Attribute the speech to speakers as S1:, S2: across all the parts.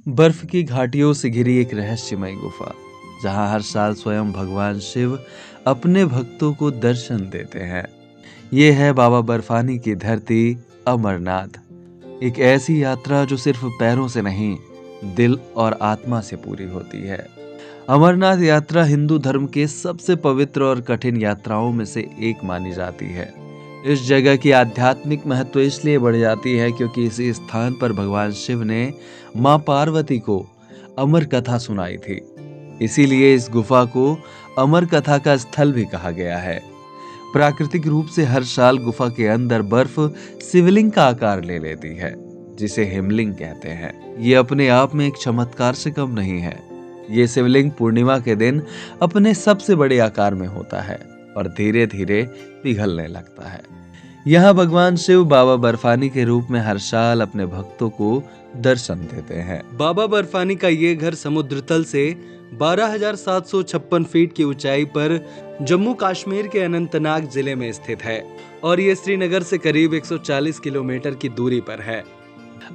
S1: बर्फ की घाटियों से घिरी एक रहस्यमय गुफा, जहां हर साल स्वयं भगवान शिव अपने भक्तों को दर्शन देते हैं। ये है बाबा बर्फानी की धरती अमरनाथ। एक ऐसी यात्रा जो सिर्फ पैरों से नहीं, दिल और आत्मा से पूरी होती है। अमरनाथ यात्रा हिंदू धर्म के सबसे पवित्र और कठिन यात्राओं में से एक मानी जाती है। इस जगह की आध्यात्मिक महत्व इसलिए बढ़ जाती है क्योंकि इसी स्थान पर भगवान शिव ने मां पार्वती को अमर कथा सुनाई थी। इसीलिए इस गुफा को अमर कथा का स्थल भी कहा गया है। प्राकृतिक रूप से हर साल गुफा के अंदर बर्फ शिवलिंग का आकार ले लेती है, जिसे हिमलिंग कहते हैं। ये अपने आप में एक चमत्कार से कम नहीं है। ये शिवलिंग पूर्णिमा के दिन अपने सबसे बड़े आकार में होता है और धीरे धीरे पिघलने लगता है। यहाँ भगवान शिव बाबा बर्फानी के रूप में हर साल अपने भक्तों को दर्शन देते हैं। बाबा बर्फानी का ये घर समुद्र तल से 12,756 फीट की ऊंचाई पर जम्मू कश्मीर के अनंतनाग जिले में स्थित है और ये श्रीनगर से करीब 140 किलोमीटर की दूरी पर है।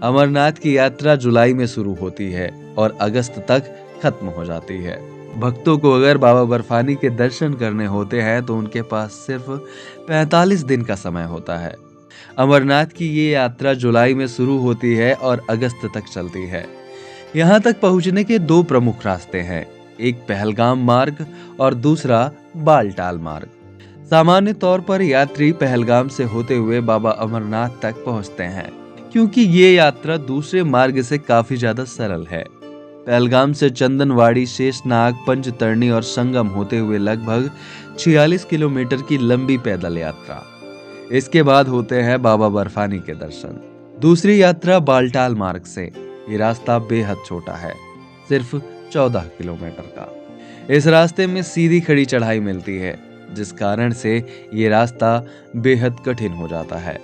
S1: अमरनाथ की यात्रा जुलाई में शुरू होती है और अगस्त तक खत्म हो जाती है। भक्तों को अगर बाबा बर्फानी के दर्शन करने होते हैं तो उनके पास सिर्फ 45 दिन का समय होता है। अमरनाथ की ये यात्रा जुलाई में शुरू होती है और अगस्त तक चलती है। यहाँ तक पहुँचने के दो प्रमुख रास्ते हैं, एक पहलगाम मार्ग और दूसरा बालटाल मार्ग। सामान्य तौर पर यात्री पहलगाम से होते हुए बाबा अमरनाथ तक पहुँचते हैं, क्योंकि ये यात्रा दूसरे मार्ग से काफी ज्यादा सरल है। पहलगाम से चंदनवाड़ी, शेषनाग, पंचतरणी और संगम होते हुए लगभग 46 किलोमीटर की लंबी पैदल यात्रा। इसके बाद होते हैं बाबा बर्फानी के दर्शन। दूसरी यात्रा बालटाल मार्ग से। ये रास्ता बेहद छोटा है, सिर्फ 14 किलोमीटर का। इस रास्ते में सीधी खड़ी चढ़ाई मिलती है, जिस कारण से ये रास्ता बेहद कठिन हो जाता है।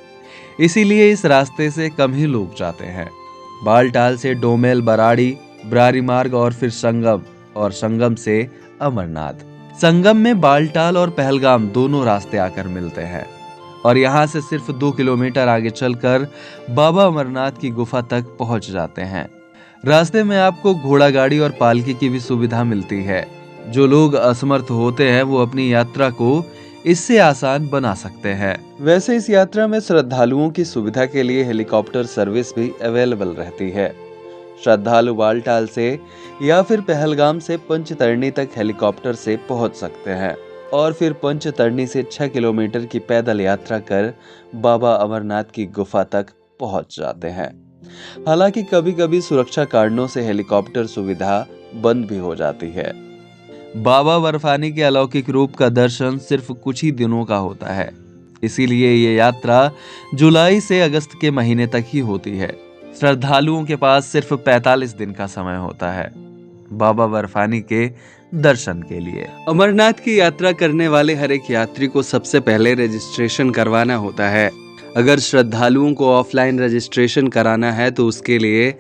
S1: इसीलिए इस रास्ते से कम ही लोग जाते हैं। बालटाल से डोमेल, बराड़ी, ब्रारी मार्ग और फिर संगम, और संगम से अमरनाथ। संगम में बालटाल और पहलगाम दोनों रास्ते आकर मिलते हैं और यहाँ से सिर्फ 2 किलोमीटर आगे चलकर बाबा अमरनाथ की गुफा तक पहुँच जाते हैं। रास्ते में आपको घोड़ा गाड़ी और पालकी की भी सुविधा मिलती है। जो लोग असमर्थ होते हैं वो अपनी यात्रा को इससे आसान बना सकते हैं। वैसे इस यात्रा में श्रद्धालुओं की सुविधा के लिए हेलीकॉप्टर सर्विस भी अवेलेबल रहती है। श्रद्धालु बालटाल से या फिर पहलगाम से पंचतरणी तक हेलीकॉप्टर से पहुंच सकते हैं और फिर पंचतरणी से 6 किलोमीटर की पैदल यात्रा कर बाबा अमरनाथ की गुफा तक पहुंच जाते हैं। हालांकि कभी-कभी सुरक्षा कारणों से हेलीकॉप्टर सुविधा बंद भी हो जाती है। बाबा बर्फानी के अलौकिक रूप का दर्शन सिर्फ कुछ ही दिनों का होता है, इसीलिए ये यात्रा जुलाई से अगस्त के महीने तक ही होती है। श्रद्धालुओं के पास सिर्फ 45 दिन का समय होता है बाबा बर्फानी के दर्शन के लिए। अमरनाथ की यात्रा करने वाले हर एक यात्री को सबसे पहले रजिस्ट्रेशन करवाना होता है। अगर श्रद्धालुओं को ऑफलाइन रजिस्ट्रेशन कराना है तो उसके लिए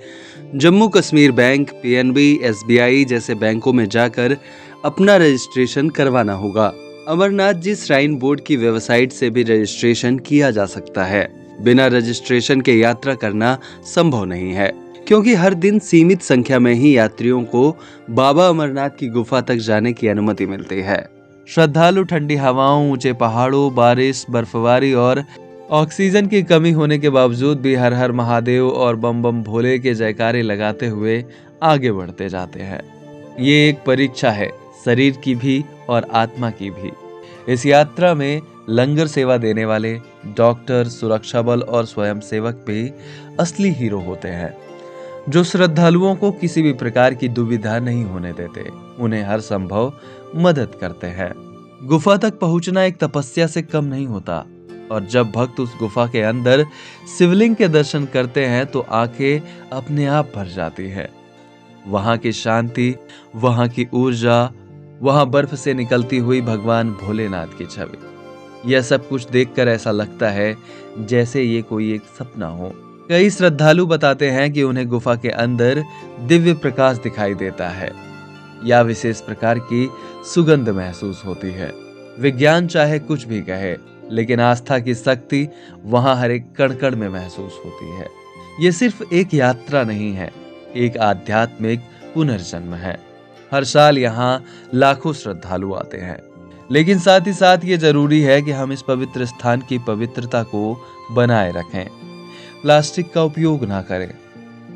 S1: Jammu Kashmir bank, PNB, SBI जैसे बैंकों में जाकर अपना रजिस्ट्रेशन करवाना होगा। अमरनाथ जी श्राइन बोर्ड की वेबसाइट से भी रजिस्ट्रेशन किया जा सकता है। बिना रजिस्ट्रेशन के यात्रा करना संभव नहीं है, क्योंकि हर दिन सीमित संख्या में ही यात्रियों को बाबा अमरनाथ की गुफा तक जाने की अनुमति मिलती है। श्रद्धालु ठंडी हवाओं, ऊंचे पहाड़ों, बारिश, बर्फबारी और ऑक्सीजन की कमी होने के बावजूद भी हर हर महादेव और बम बम भोले के जयकारे लगाते हुए आगे बढ़ते जाते हैं। ये एक परीक्षा है, शरीर की भी और आत्मा की भी। इस यात्रा में लंगर सेवा देने वाले डॉक्टर, सुरक्षा बल और स्वयंसेवक भी असली हीरो होते हैं, जो श्रद्धालुओं को किसी भी प्रकार की दुविधा नहीं होने देते, उन्हें हर संभव मदद करते हैं। गुफा तक पहुंचना एक तपस्या से कम नहीं होता और जब भक्त उस गुफा के अंदर शिवलिंग के दर्शन करते हैं तो आंखें अपने आप भर जाती है। वहां की शांति, वहां की ऊर्जा, वहां बर्फ से निकलती हुई भगवान भोलेनाथ की छवि, यह सब कुछ देखकर ऐसा लगता है जैसे ये कोई एक सपना हो। कई श्रद्धालु बताते हैं कि उन्हें गुफा के अंदर दिव्य प्रकाश दिखाई देता है या विशेष प्रकार की सुगंध महसूस होती है। विज्ञान चाहे कुछ भी कहे, लेकिन आस्था की शक्ति वहां हर एक कण कण में महसूस होती है। ये सिर्फ एक यात्रा नहीं है, एक आध्यात्मिक पुनर्जन्म है। हर साल यहाँ लाखों श्रद्धालु आते हैं, लेकिन साथ ही साथ ये जरूरी है कि हम इस पवित्र स्थान की पवित्रता को बनाए रखें। प्लास्टिक का उपयोग ना करें,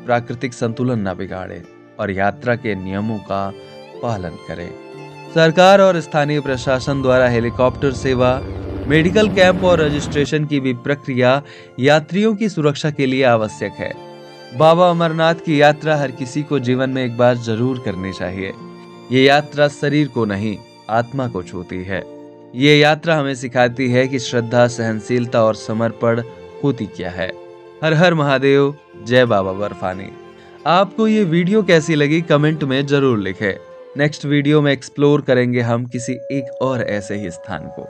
S1: प्राकृतिक संतुलन ना बिगाड़ें और यात्रा के नियमों का पालन करें। सरकार और स्थानीय प्रशासन द्वारा हेलीकॉप्टर सेवा, मेडिकल कैंप और रजिस्ट्रेशन की भी प्रक्रिया यात्रियों की सुरक्षा के लिए आवश्यक है। बाबा अमरनाथ की यात्रा हर किसी को जीवन में एक बार जरूर करनी चाहिए। ये यात्रा शरीर को नहीं, आत्मा को छूती है। ये यात्रा हमें सिखाती है कि श्रद्धा, सहनशीलता और समर्पण होती क्या है। हर हर महादेव, जय बाबा बर्फानी। आपको ये वीडियो कैसी लगी कमेंट में जरूर लिखें। नेक्स्ट वीडियो में एक्सप्लोर करेंगे हम किसी एक और ऐसे ही स्थान को।